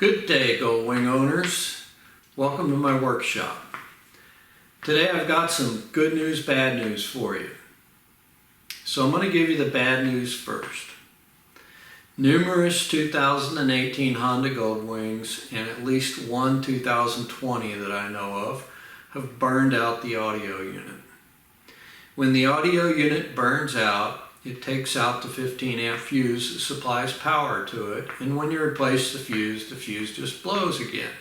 Good day, Goldwing owners. Welcome to my workshop. Today I've got some good news, bad news for you. So I'm going to give you the bad news first. Numerous 2018 Honda Goldwings and at least one 2020 that I know of have burned out the audio unit. When the audio unit burns out, it takes out the 15 amp fuse that supplies power to it, and when you replace the fuse just blows again.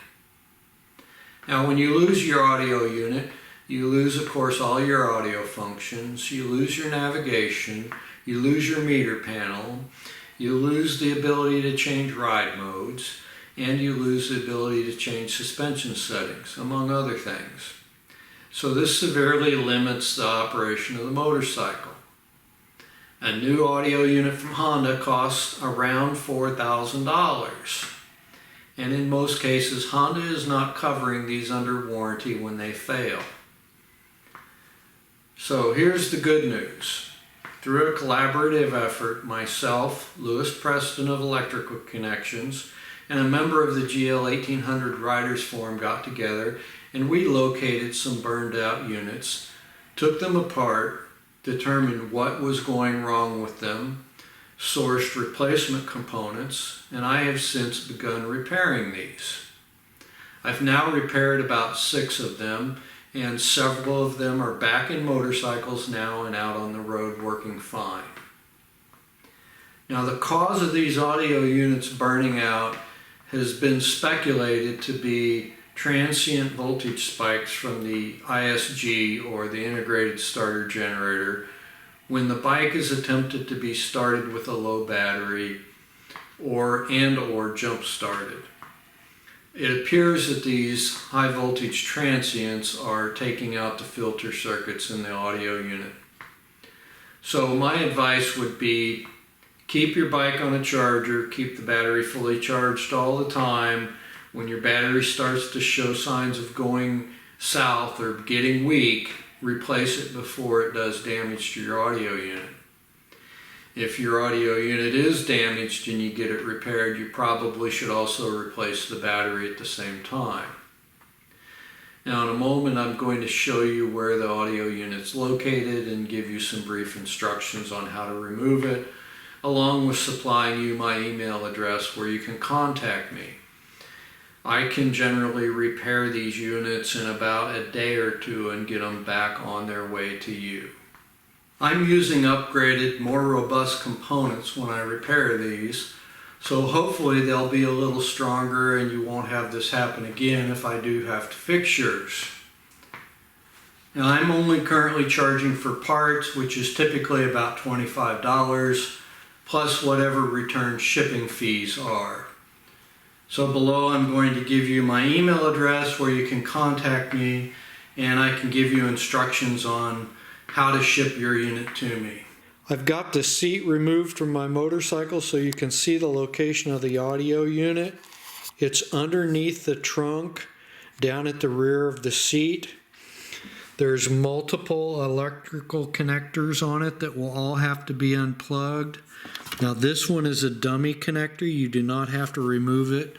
Now when you lose your audio unit, you lose of course all your audio functions, you lose your navigation, you lose your meter panel, you lose the ability to change ride modes, and you lose the ability to change suspension settings, among other things. So this severely limits the operation of the motorcycle. A new audio unit from Honda costs around $4,000. And in most cases, Honda is not covering these under warranty when they fail. So here's the good news. Through a collaborative effort, myself, Lewis Preston of Electrical Connections, and a member of the GL 1800 Riders Forum got together and we located some burned out units, took them apart, determined what was going wrong with them, sourced replacement components, and I have since begun repairing these. I've now repaired about 6 of them, and several of them are back in motorcycles now and out on the road working fine. Now the cause of these audio units burning out has been speculated to be transient voltage spikes from the ISG, or the integrated starter generator, when the bike is attempted to be started with a low battery or jump started. It appears that these high voltage transients are taking out the filter circuits in the audio unit. So my advice would be keep your bike on a charger, keep the battery fully charged all the time. When your battery starts to show signs of going south or getting weak, replace it before it does damage to your audio unit. If your audio unit is damaged and you get it repaired, you probably should also replace the battery at the same time. Now in a moment I'm going to show you where the audio unit's located and give you some brief instructions on how to remove it, along with supplying you my email address where you can contact me. I can generally repair these units in about a day or two and get them back on their way to you. I'm using upgraded, more robust components when I repair these, so hopefully they'll be a little stronger and you won't have this happen again if I do have to fix yours. Now I'm only currently charging for parts, which is typically about $25, plus whatever return shipping fees are. So below I'm going to give you my email address where you can contact me, and I can give you instructions on how to ship your unit to me. I've got the seat removed from my motorcycle so you can see the location of the audio unit. It's underneath the trunk, down at the rear of the seat. There's multiple electrical connectors on it that will all have to be unplugged. Now this one is a dummy connector, you do not have to remove it,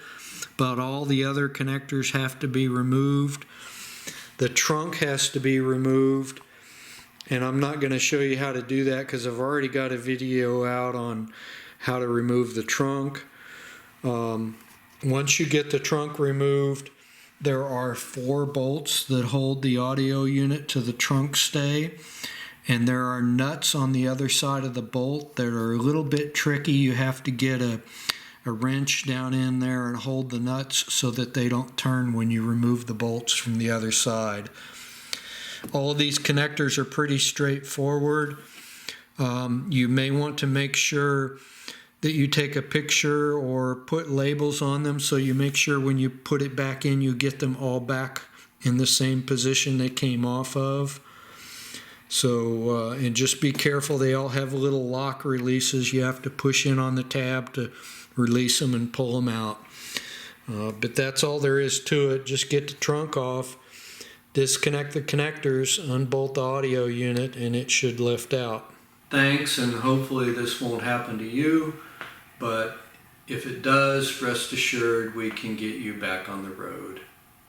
but all the other connectors have to be removed. The trunk has to be removed, and I'm not going to show you how to do that because I've already got a video out on how to remove the trunk. Once you get the trunk removed, there are 4 bolts that hold the audio unit to the trunk stay. And there are nuts on the other side of the bolt that are a little bit tricky. You have to get a wrench down in there and hold the nuts so that they don't turn when you remove the bolts from the other side. All of these connectors are pretty straightforward. You may want to make sure that you take a picture or put labels on them so you make sure when you put it back in you get them all back in the same position they came off of. So, and just be careful, they all have little lock releases. You have to push in on the tab to release them and pull them out. But that's all there is to it. Just get the trunk off, disconnect the connectors, unbolt the audio unit, and it should lift out. Thanks, and hopefully this won't happen to you, but if it does, rest assured we can get you back on the road.